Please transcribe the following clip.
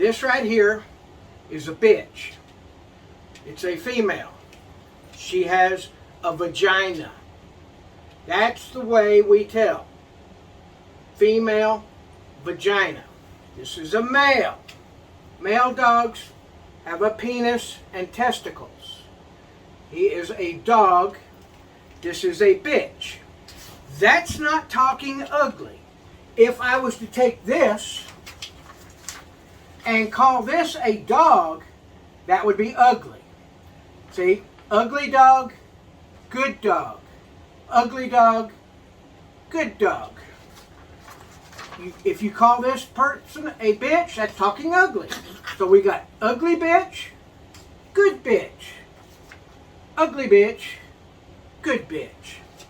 This right here is a bitch. It's a female. She has a vagina. That's the way we tell. Female, vagina. This is a male. Male dogs have a penis and testicles. He is a dog. This is a bitch. That's not talking ugly. If I was to take this and call this a dog, that would be ugly. See? Ugly dog, good dog. Ugly dog, good dog. If you call this person a bitch, that's talking ugly. So we got ugly bitch, good bitch. Ugly bitch, good bitch.